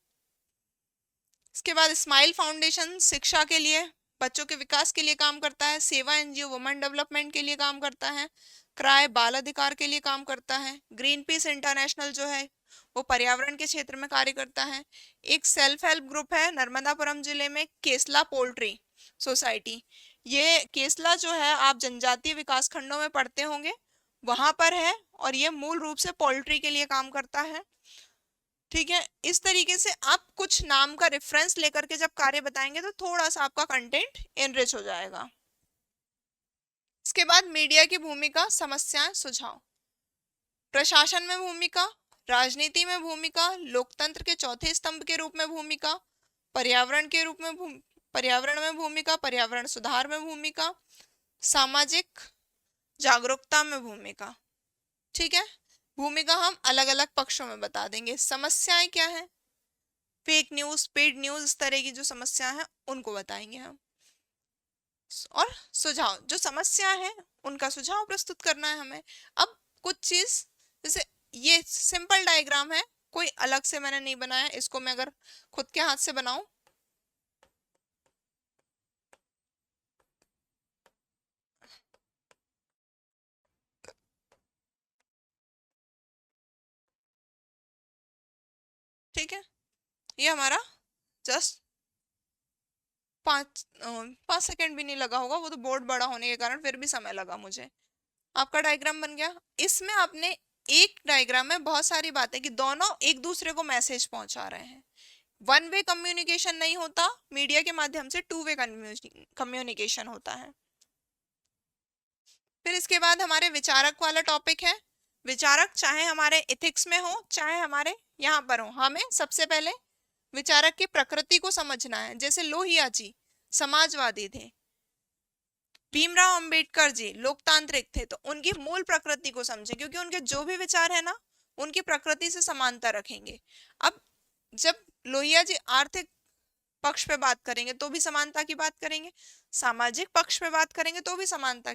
इसके बाद स्माइल फाउंडेशन शिक्षा के लिए, बच्चों के विकास के लिए काम करता है। सेवा एनजीओ वुमेन डेवलपमेंट के लिए काम करता है। क्राय बाल अधिकार के लिए काम करता है। ग्रीन पीस इंटरनेशनल जो है वो पर्यावरण के क्षेत्र में कार्य करता है। एक सेल्फ हेल्प ग्रुप है नर्मदापुरम जिले में, केसला पोल्ट्री सोसाइटी। ये केसला जो है आप जनजातीय विकास खंडों में पढ़ते होंगे, वहां पर है, और ये मूल रूप से पोल्ट्री के लिए काम करता है। ठीक है, इस तरीके से आप कुछ नाम का रेफरेंस लेकर के जब कार्य बताएंगे तो थोड़ा सा आपका कंटेंट एनरिच हो जाएगा। इसके बाद मीडिया की भूमिका, समस्याएं, सुझाव। प्रशासन में भूमिका, राजनीति में भूमिका, लोकतंत्र के चौथे स्तंभ के रूप में भूमिका, पर्यावरण के रूप में पर्यावरण में भूमिका, पर्यावरण सुधार में भूमिका, सामाजिक जागरूकता में भूमिका। ठीक है, भूमिका हम अलग अलग पक्षों में बता देंगे। समस्याएं क्या है, फेक न्यूज, पेड न्यूज, इस तरह की जो समस्या है उनको बताएंगे हम। और सुझाव, जो समस्या है उनका सुझाव प्रस्तुत करना है हमें। अब कुछ चीज, जैसे ये सिंपल डायग्राम है, कोई अलग से मैंने नहीं बनाया, इसको मैं अगर खुद के हाथ से बनाऊं, ठीक है, ये हमारा जस्ट 5 सेकेंड भी नहीं लगा होगा, वो तो बोर्ड बड़ा होने के कारण फिर भी समय लगा मुझे। आपका डायग्राम बन गया। इसमें आपने एक डायग्राम में बहुत सारी बातें कि दोनों एक दूसरे को मैसेज पहुंचा रहे हैं। वन वे कम्युनिकेशन नहीं होता, मीडिया के माध्यम से टू वे कम्युनिकेशन होता है। फिर इसके बाद हमारे विचारक वाला टॉपिक है। विचारक चाहे हमारे इथिक्स में हो चाहे हमारे यहाँ पर हो, हमें सबसे पहले विचारक की प्रकृति को समझना है। जैसे लोहिया जी समाजवादी थे, भीमराव अंबेडकर जी लोकतांत्रिक थे, तो उनकी मूल प्रकृति को समझें, क्योंकि उनके जो भी विचार है ना उनकी प्रकृति से समानता रखेंगे। अब जब लोहिया जी आर्थिक पक्ष पे बात करेंगे तो भी समानता की बात करेंगे, सामाजिक पक्ष पे बात करेंगे तो भी समानता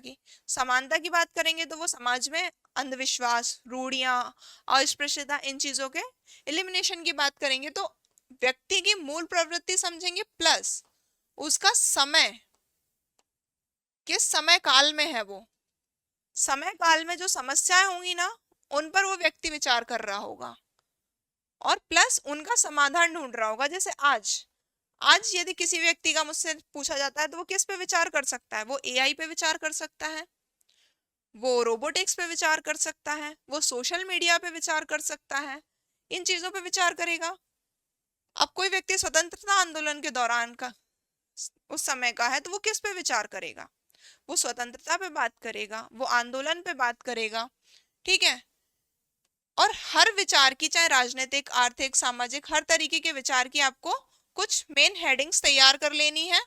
की बात करेंगे, तो वो समाज में अंधविश्वास, रूढ़ियां, अस्पृश्यता, इन चीजों के एलिमिनेशन की बात करेंगे। तो व्यक्ति की मूल प्रवृत्ति समझेंगे, प्लस उसका समय, किस समय काल में है, वो समय काल में जो समस्याएं होंगी ना उन पर वो व्यक्ति विचार कर रहा होगा और प्लस उनका समाधान ढूंढ रहा होगा। जैसे आज यदि किसी व्यक्ति का मुझसे पूछा जाता है तो वो किस पे विचार कर सकता है, वो एआई पे विचार कर सकता है, वो रोबोटिक्स पे विचार कर सकता है, वो सोशल मीडिया पे विचार कर सकता है, इन चीजों पे विचार करेगा। अब कोई व्यक्ति स्वतंत्रता आंदोलन के दौरान का उस समय का है तो वो किस पे विचार करेगा, वो स्वतंत्रता पे बात करेगा, वो आंदोलन पे बात करेगा। ठीक है, और हर विचार की, चाहे राजनीतिक, आर्थिक, सामाजिक, हर तरीके के विचार की आपको कुछ मेन हेडिंग्स तैयार कर लेनी है।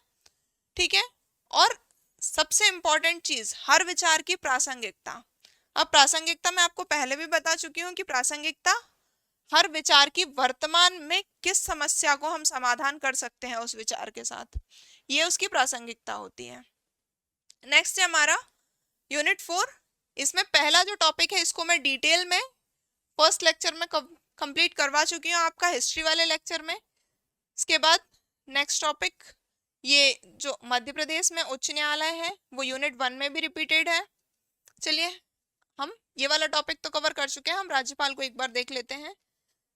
ठीक है, और सबसे इंपॉर्टेंट चीज, हर विचार की प्रासंगिकता। अब प्रासंगिकता मैं आपको पहले भी बता चुकी हूँ कि प्रासंगिकता हर विचार की वर्तमान में किस समस्या को हम समाधान कर सकते हैं उस विचार के साथ, ये उसकी प्रासंगिकता होती है। नेक्स्ट है हमारा यूनिट 4। इसमें पहला जो टॉपिक है इसको मैं डिटेल में फर्स्ट लेक्चर में कंप्लीट करवा चुकी हूँ आपका हिस्ट्री वाले लेक्चर में। इसके बाद नेक्स्ट टॉपिक, ये जो मध्य प्रदेश में उच्च न्यायालय है वो यूनिट 1 में भी रिपीटेड है। चलिए, हम ये वाला टॉपिक तो कवर कर चुके हैं, हम राज्यपाल को एक बार देख लेते हैं।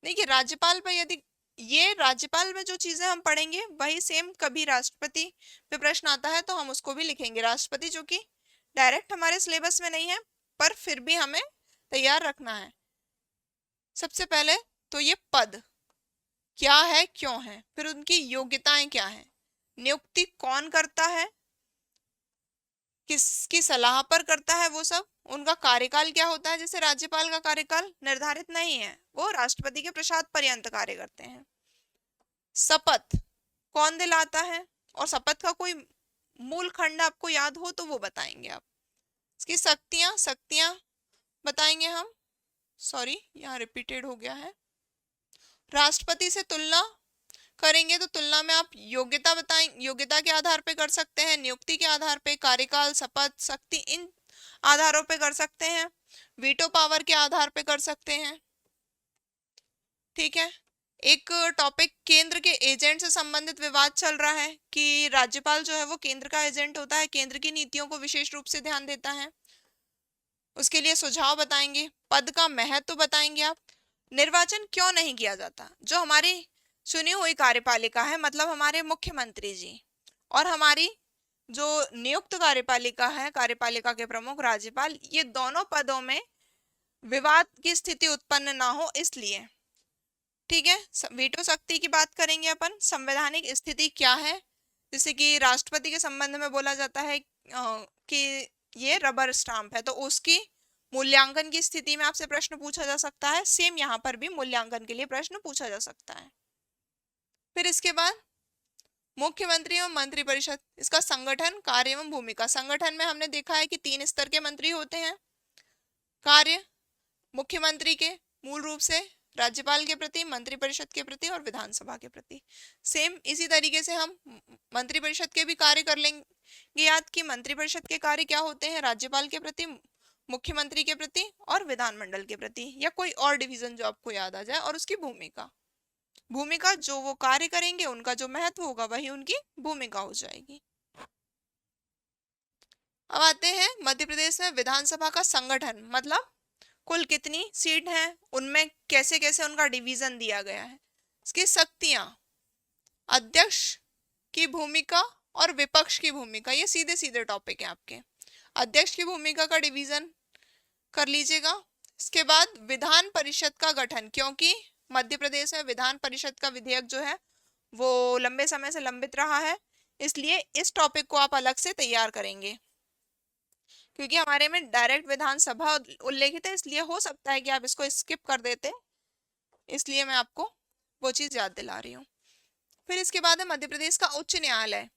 देखिए, राज्यपाल पर यदि ये राज्यपाल में जो चीजें हम पढ़ेंगे वही सेम कभी राष्ट्रपति पे प्रश्न आता है तो हम उसको भी लिखेंगे। राष्ट्रपति जो कि डायरेक्ट हमारे सिलेबस में नहीं है पर फिर भी हमें तैयार रखना है। सबसे पहले तो ये पद क्या है, क्यों है, फिर उनकी योग्यताएं क्या है, नियुक्ति कौन करता है, किसकी सलाह पर करता है, वो सब, उनका कार्यकाल क्या होता है। जैसे राज्यपाल का कार्यकाल निर्धारित नहीं है, वो राष्ट्रपति के प्रसाद पर्यंत कार्य करते हैं। शपथ कौन दिलाता है, और शपथ का कोई मूल खंड आपको याद हो तो वो बताएंगे आप। इसकी शक्तियां बताएंगे हम, सॉरी यहाँ रिपीटेड हो गया है। राष्ट्रपति से तुलना करेंगे तो तुलना में आप योग्यता बताएंगे, योग्यता के आधार पे कर सकते हैं, नियुक्ति के आधार पे, कार्यकाल, शपथ, शक्ति, इन आधारों पे कर सकते हैं, वीटो पावर के आधार पे कर सकते हैं। ठीक है, एक टॉपिक केंद्र के एजेंट से संबंधित विवाद चल रहा है कि राज्यपाल जो है वो केंद्र का एजेंट होता है, केंद्र की नीतियों को विशेष रूप से ध्यान देता है। उसके लिए सुझाव बताएंगे, पद का महत्व बताएंगे आप। निर्वाचन क्यों नहीं किया जाता? जो हमारी चुनी हुई कार्यपालिका है, मतलब हमारे मुख्यमंत्री जी, और हमारी जो नियुक्त कार्यपालिका है, कार्यपालिका के प्रमुख राज्यपाल, ये दोनों पदों में विवाद की स्थिति उत्पन्न ना हो इसलिए। ठीक है, वीटो शक्ति की बात करेंगे अपन। संवैधानिक स्थिति क्या है? जैसे कि राष्ट्रपति के संबंध में बोला जाता है कि ये रबर स्टाम्प है, तो उसकी मूल्यांकन की स्थिति में आपसे प्रश्न पूछा जा सकता है। सेम यहाँ पर भी मूल्यांकन के लिए प्रश्न पूछा जा सकता है। फिर इसके बाद मुख्यमंत्री एवं मंत्रिपरिषद, इसका संगठन, कार्य एवं भूमिका। संगठन में हमने देखा है कि 3 स्तर के मंत्री होते हैं। कार्य मुख्यमंत्री के मूल रूप से राज्यपाल के प्रति, मंत्रिपरिषद के प्रति और विधानसभा के प्रति। सेम इसी तरीके से हम मंत्रिपरिषद के भी कार्य कर लेंगे याद, कि मंत्रिपरिषद के कार्य क्या होते हैं? राज्यपाल के प्रति, मुख्यमंत्री के प्रति और विधानमंडल के प्रति, या कोई और डिवीजन जो आपको याद आ जाए। और उसकी भूमिका, भूमिका जो वो कार्य करेंगे उनका जो महत्व होगा वही उनकी भूमिका हो जाएगी। अब आते हैं मध्य प्रदेश में विधानसभा का संगठन, मतलब कुल कितनी सीट हैं, उनमें कैसे कैसे उनका डिवीजन दिया गया है। इसकी शक्तियां, अध्यक्ष की भूमिका और विपक्ष की भूमिका, ये सीधे सीधे टॉपिक है आपके। अध्यक्ष की भूमिका का डिवीजन कर लीजिएगा। इसके बाद विधान परिषद का गठन, क्योंकि मध्य प्रदेश में विधान परिषद का विधेयक जो है वो लंबे समय से लंबित रहा है, इसलिए इस टॉपिक को आप अलग से तैयार करेंगे। क्योंकि हमारे में डायरेक्ट विधानसभा उल्लेखित है, इसलिए हो सकता है कि आप इसको स्किप कर देते, इसलिए मैं आपको वो चीज याद दिला रही हूँ। फिर इसके बाद है मध्य प्रदेश का उच्च न्यायालय।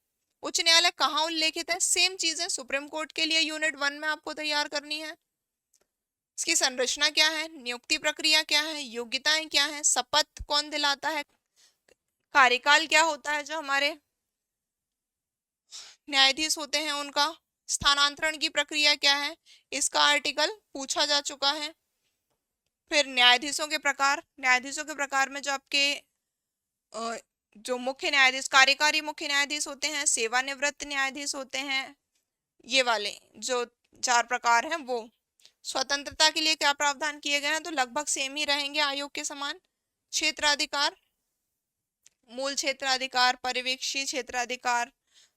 उच्च न्यायालय कहाँ उल्लेखित है? सेम चीजें सुप्रीम कोर्ट के लिए यूनिट 1 में आपको तैयार करनी है। इसकी संरचना क्या है, नियुक्ति प्रक्रिया क्या है, योग्यताएं क्या है, शपथ कौन दिलाता है, कार्यकाल क्या होता है जो हमारे न्यायाधीश होते हैं उनका, स्थानांतरण की प्रक्रिया क्या है, इसका आर्टिकल पूछा जा चुका है। फिर न्यायाधीशों के प्रकार, न्यायाधीशों के प्रकार में जो आपके जो मुख्य न्यायाधीश, कार्यकारी मुख्य न्यायाधीश होते हैं, सेवानिवृत्त न्यायाधीश होते हैं, ये वाले जो 4 प्रकार हैं वो। स्वतंत्रता के लिए क्या प्रावधान किए गए हैं? तो लगभग सेम ही रहेंगे आयोग के समान। क्षेत्राधिकार, मूल क्षेत्राधिकार, पर्यवेक्षी क्षेत्राधिकार,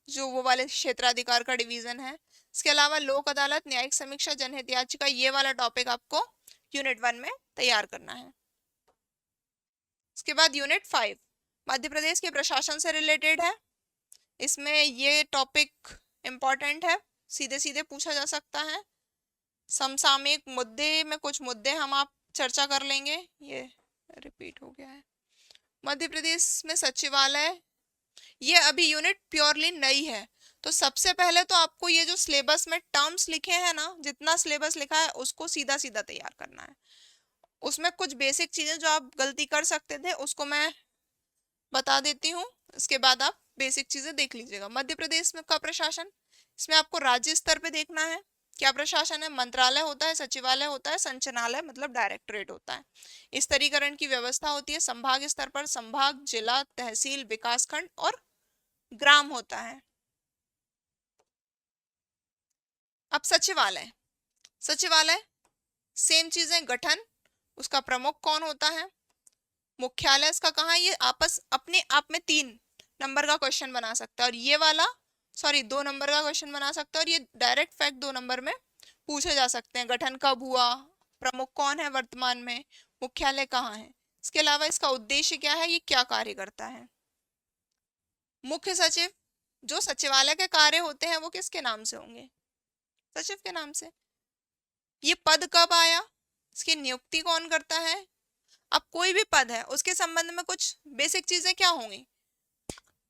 जो वो वाले क्षेत्राधिकार का डिवीजन है। इसके अलावा लोक अदालत, न्यायिक समीक्षा, जनहित याचिका, ये वाला टॉपिक आपको यूनिट 1 में तैयार करना है। इसके बाद यूनिट 5 मध्य प्रदेश के प्रशासन से रिलेटेड है। इसमें ये टॉपिक इम्पोर्टेंट है, सीधे सीधे पूछा जा सकता है। समसामयिक मुद्दे में कुछ मुद्दे हम आप चर्चा कर लेंगे, ये रिपीट हो गया है। मध्य प्रदेश में सचिवालय, ये अभी यूनिट प्योरली नई है, तो सबसे पहले तो आपको ये जो सिलेबस में टर्म्स लिखे हैं ना, जितना सिलेबस लिखा है उसको सीधा सीधा तैयार करना है। उसमें कुछ बेसिक चीजें जो आप गलती कर सकते थे उसको मैं बता देती हूँ, इसके बाद आप बेसिक चीजें देख लीजिएगा। मध्य प्रदेश में का प्रशासन, इसमें आपको राज्य स्तर पे देखना है क्या प्रशासन है। मंत्रालय होता है, सचिवालय होता है, संचालनालय मतलब डायरेक्टरेट होता है। स्तरीकरण की व्यवस्था होती है, संभाग स्तर पर संभाग, जिला, तहसील, विकासखंड और ग्राम होता है। अब सचिवालय, सचिवालय सेम चीजें, गठन, उसका प्रमुख कौन होता है, मुख्यालय इसका कहाँ है, ये आपस अपने आप में 3 नंबर का क्वेश्चन बना सकता है, और ये वाला 2 नंबर का क्वेश्चन बना सकता है, और ये डायरेक्ट फैक्ट 2 नंबर में पूछे जा सकते हैं। गठन कब हुआ, प्रमुख कौन है वर्तमान में, मुख्यालय कहाँ है, इसके अलावा इसका उद्देश्य क्या है, ये क्या कार्य करता है। मुख्य सचिव, जो सचिवालय के कार्य होते हैं वो किसके नाम से होंगे, सचिव के नाम से। ये पद कब आया, इसकी नियुक्ति कौन करता है। अब कोई भी पद है उसके संबंध में कुछ बेसिक चीजें क्या होंगी,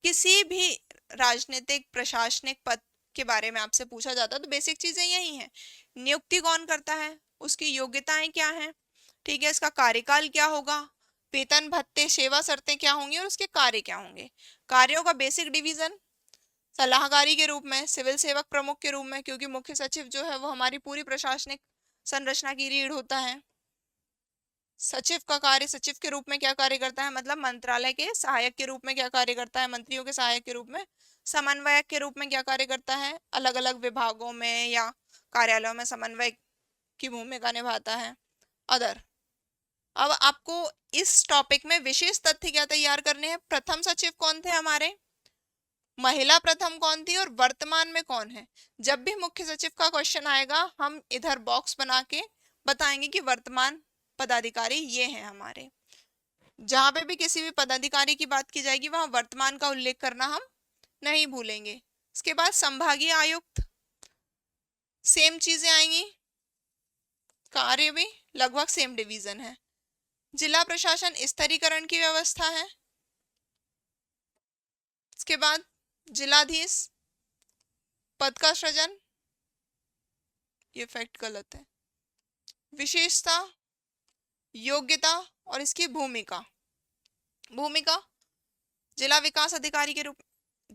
किसी भी राजनीतिक प्रशासनिक पद के बारे में आपसे पूछा जाता है तो बेसिक चीजें यही हैं। नियुक्ति कौन करता है, उसकी योग्यताएं क्या हैं, ठीक है, इसका कार्यकाल क्या होगा, वेतन भत्ते सेवा शर्तें क्या होंगी और उसके कार्य क्या होंगे। कार्यों का बेसिक डिवीजन, सलाहकारी के रूप में, सिविल सेवक प्रमुख के रूप में, क्योंकि मुख्य सचिव जो है वो हमारी पूरी प्रशासनिक संरचना की रीढ़ होता है। सचिव का कार्य, सचिव के रूप में क्या कार्य करता है, मतलब मंत्रालय के सहायक के रूप में क्या कार्य करता है, मंत्रियों के सहायक के रूप में, समन्वयक के रूप में क्या कार्य करता है, अलग अलग विभागों में या कार्यालयों में समन्वय की भूमिका निभाता है। अदर, अब आपको इस टॉपिक में विशेष तथ्य क्या तैयार करने हैं? प्रथम सचिव कौन थे हमारे, महिला प्रथम कौन थी, और वर्तमान में कौन है। जब भी मुख्य सचिव का क्वेश्चन आएगा हम इधर बॉक्स बना के बताएंगे कि वर्तमान पदाधिकारी ये हैं हमारे। जहां पे भी किसी भी पदाधिकारी की बात की जाएगी वहां वर्तमान का उल्लेख करना हम नहीं भूलेंगे। इसके बाद संभागीय आयुक्त, सेम चीजें आएंगी, कार्य भी लगभग सेम डिवीजन है। जिला प्रशासन स्तरीकरण की व्यवस्था है। इसके बाद जिलाधीश, पद का सृजन, ये फैक्ट गलत है। विशेषता, योग्यता और इसकी भूमिका। भूमिका, जिला विकास अधिकारी के रूप,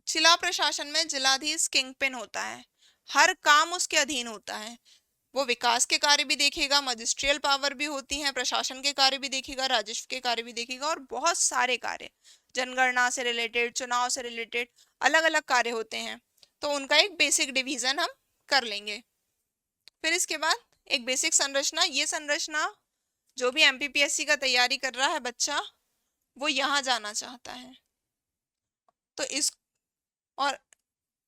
जिला प्रशासन में जिलाधीश किंग पिन होता है, हर काम उसके अधीन होता है। वो विकास के कार्य भी देखेगा, मजिस्ट्रियल पावर भी होती है, प्रशासन के कार्य भी देखेगा, राजस्व के कार्य भी देखेगा, और बहुत सारे कार्य, जनगणना से रिलेटेड, चुनाव से रिलेटेड अलग अलग कार्य होते हैं। तो उनका एक बेसिक डिवीजन हम कर लेंगे। फिर इसके बाद एक बेसिक संरचना, ये संरचना जो भी एमपीपीएससी का तैयारी कर रहा है बच्चा, वो यहाँ जाना चाहता है तो इस, और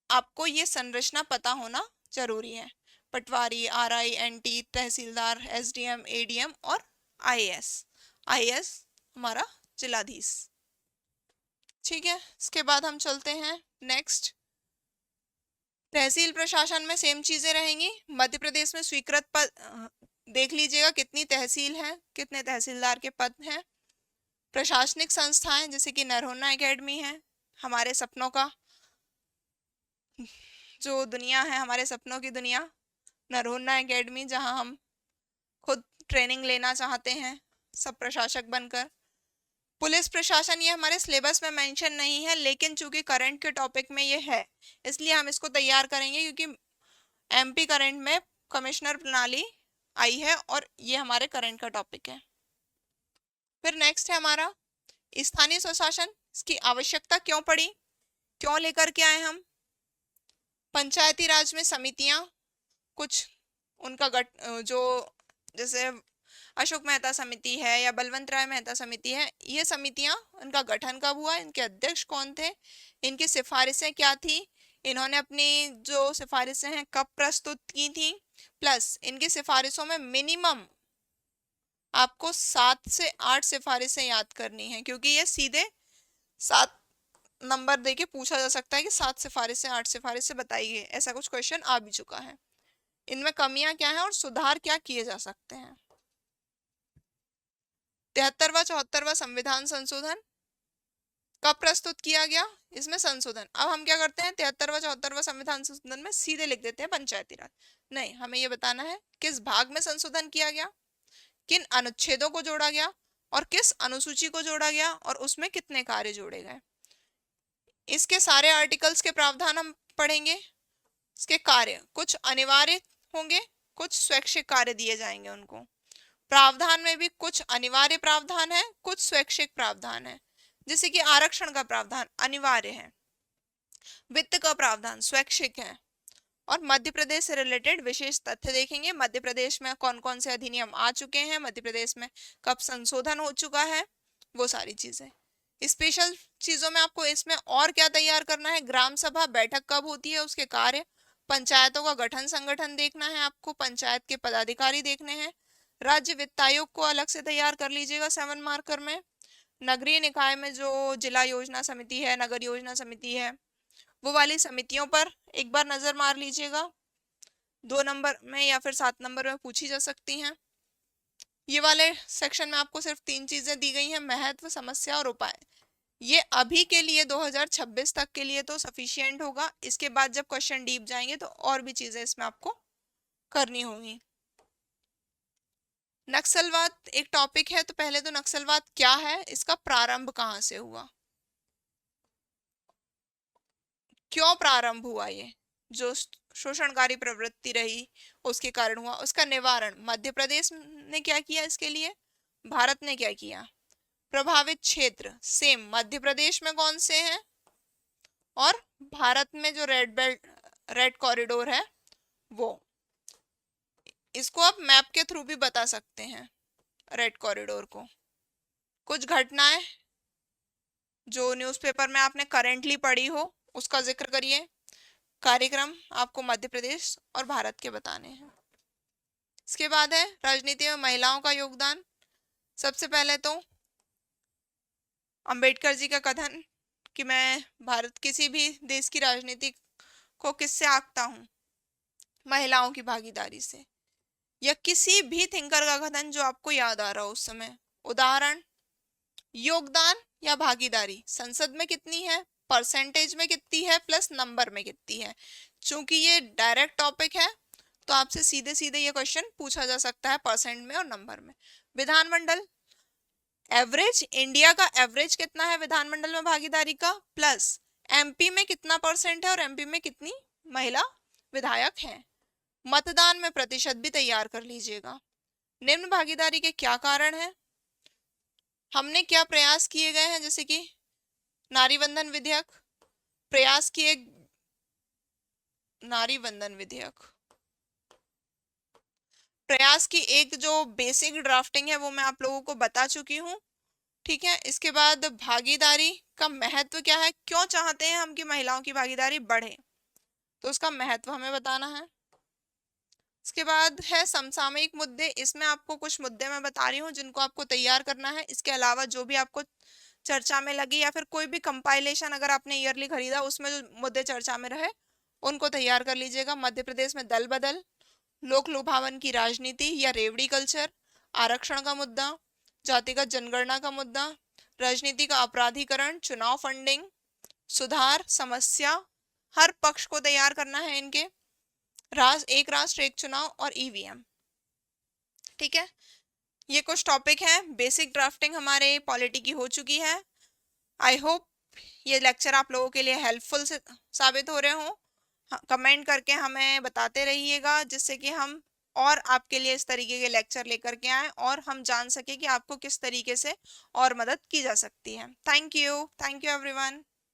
आपको ये संरचना पता होना जरूरी है। पटवारी, आरआई, एनटी, तहसीलदार, एसडीएम, एडीएम और आईएएस। आईएएस हमारा जिलाधीश। ठीक है, इसके बाद हम चलते हैं नेक्स्ट। तहसील प्रशासन में सेम चीजें रहेंगी। मध्य प्रदेश में स्वीकृत पद देख लीजिएगा कितनी तहसील है, कितने तहसीलदार के पद हैं। प्रशासनिक संस्थाएं जैसे कि नरहोन्ना एकेडमी है, हमारे सपनों का जो दुनिया है, हमारे सपनों की दुनिया, नरहोन्ना एकेडमी, जहां हम खुद ट्रेनिंग लेना चाहते हैं सब प्रशासक बनकर। पुलिस प्रशासन, ये हमारे सिलेबस में मेंशन नहीं है, लेकिन चूंकि करंट के टॉपिक में ये है इसलिए हम इसको तैयार करेंगे, क्योंकि एमपी करंट में कमिश्नर प्रणाली आई है और ये हमारे करंट का टॉपिक है। फिर नेक्स्ट है हमारा स्थानीय स्वशासन। इसकी आवश्यकता क्यों पड़ी, क्यों लेकर के आए हम? पंचायती राज में समितियां, कुछ उनका जो जैसे अशोक मेहता समिति है या बलवंत राय मेहता समिति है, ये समितियां, उनका गठन कब हुआ, इनके अध्यक्ष कौन थे, इनकी सिफारिशें क्या थी, इन्होंने अपनी जो सिफारिशें हैं कब प्रस्तुत की थी, प्लस इनकी सिफारिशों में मिनिमम आपको 7 से 8 सिफारिशें याद करनी है, क्योंकि ये सीधे 7 नंबर देके पूछा जा सकता है कि 7 सिफारिशें 8 सिफारिशें बताइए, ऐसा कुछ क्वेश्चन आ भी चुका है। इनमें कमियां क्या हैं और सुधार क्या किए जा सकते हैं। 73वां 74वां संविधान संशोधन कब प्रस्तुत किया गया, इसमें संशोधन। अब हम क्या करते हैं, 73वां 74वां संविधान संशोधन में सीधे लिख देते हैं पंचायती राज। नहीं, हमें ये बताना है किस भाग में संशोधन किया गया, किन अनुच्छेदों को जोड़ा गया और किस अनुसूची को जोड़ा गया और उसमें कितने कार्य जोड़े गए। इसके सारे आर्टिकल्स के प्रावधान हम पढ़ेंगे। इसके कार्य कुछ अनिवार्य होंगे, कुछ स्वैच्छिक कार्य दिए जाएंगे उनको। प्रावधान में भी कुछ अनिवार्य प्रावधान है, कुछ स्वैच्छिक प्रावधान है। जैसे कि आरक्षण का प्रावधान अनिवार्य है, वित्त का प्रावधान स्वैच्छिक है, और मध्य प्रदेश से रिलेटेड विशेष तथ्य देखेंगे। मध्य प्रदेश में कौन कौन से अधिनियम आ चुके हैं, मध्य प्रदेश में कब संशोधन हो चुका है, वो सारी चीजें। स्पेशल चीजों में आपको इसमें और क्या तैयार करना है, ग्राम सभा बैठक कब होती है, उसके कार्य, पंचायतों का गठन संगठन देखना है आपको, पंचायत के पदाधिकारी देखने हैं। राज्य वित्त आयोग को अलग से तैयार कर लीजिएगा 7 मार्कर में। नगरीय निकाय में जो जिला योजना समिति है, नगर योजना समिति है, वो वाली समितियों पर एक बार नजर मार लीजिएगा, 2 नंबर में या फिर 7 नंबर में पूछी जा सकती हैं। ये वाले सेक्शन में आपको सिर्फ 3 चीजें दी गई हैं, महत्व, समस्या और उपाय। ये अभी के लिए 2026 तक के लिए तो सफिशिएंट होगा, इसके बाद जब क्वेश्चन डीप जाएंगे तो और भी चीजें इसमें आपको करनी होंगी। नक्सलवाद एक टॉपिक है, तो पहले तो नक्सलवाद क्या है, इसका प्रारंभ कहाँ से हुआ, क्यों प्रारंभ हुआ, ये जो शोषणकारी प्रवृत्ति रही उसके कारण हुआ, उसका निवारण मध्य प्रदेश ने क्या किया, इसके लिए भारत ने क्या किया। प्रभावित क्षेत्र सेम मध्य प्रदेश में कौन से हैं, और भारत में जो रेड बेल्ट, रेड कॉरिडोर है वो। इसको आप मैप के थ्रू भी बता सकते हैं, रेड कॉरिडोर को। कुछ घटनाएं जो न्यूज़पेपर में आपने करेंटली पढ़ी हो उसका जिक्र करिए। कार्यक्रम आपको मध्य प्रदेश और भारत के बताने हैं। इसके बाद है राजनीति में महिलाओं का योगदान। सबसे पहले तो अंबेडकर जी का कथन कि मैं भारत किसी भी देश की राजनीति को किससे आंकता हूँ, महिलाओं की भागीदारी से। या किसी भी थिंकर का कथन जो आपको याद आ रहा हो उस समय। उदाहरण, योगदान या भागीदारी संसद में कितनी है, परसेंटेज में कितनी है, प्लस नंबर में कितनी है। चूंकि ये डायरेक्ट टॉपिक है तो आपसे सीधे सीधे ये क्वेश्चन पूछा जा सकता है परसेंट में और नंबर में। विधानमंडल एवरेज, इंडिया का एवरेज कितना है विधानमंडल में भागीदारी का, प्लस एमपी में कितना परसेंट है और एमपी में कितनी महिला विधायक हैं। मतदान में प्रतिशत भी तैयार कर लीजिएगा। निम्न भागीदारी के क्या कारण है, हमने क्या प्रयास किए गए हैं, जैसे कि नारी वंदन विधेयक, प्रयास किए नारी वंदन विधेयक, प्रयास की एक जो बेसिक ड्राफ्टिंग है वो मैं आप लोगों को बता चुकी हूँ। ठीक है, इसके बाद भागीदारी का महत्व क्या है, क्यों चाहते हैं हम कि महिलाओं की भागीदारी बढ़े, तो उसका महत्व हमें बताना है। इसके बाद है समसामयिक मुद्दे। इसमें आपको कुछ मुद्दे मैं बता रही हूँ जिनको आपको तैयार करना है। इसके अलावा जो भी आपको चर्चा में लगी या फिर कोई भी कंपाइलेशन अगर आपने ईयरली खरीदा उसमें जो मुद्दे चर्चा में रहे उनको तैयार कर लीजिएगा। मध्य प्रदेश में दल बदल, लोक लुभावन की राजनीति या रेवड़ी कल्चर, आरक्षण का मुद्दा, जातिगत जनगणना का मुद्दा, राजनीति का अपराधीकरण, चुनाव फंडिंग, सुधार, समस्या, हर पक्ष को तैयार करना है इनके, एक राष्ट्र एक चुनाव और ईवीएम। ठीक है, ये कुछ टॉपिक हैं। बेसिक ड्राफ्टिंग हमारे पॉलिटी की हो चुकी है। आई होप ये लेक्चर आप लोगों के लिए हेल्पफुल से साबित हो रहे हो। कमेंट करके हमें बताते रहिएगा जिससे कि हम और आपके लिए इस तरीके के लेक्चर लेकर के आए और हम जान सके कि आपको किस तरीके से और मदद की जा सकती है। Thank you everyone.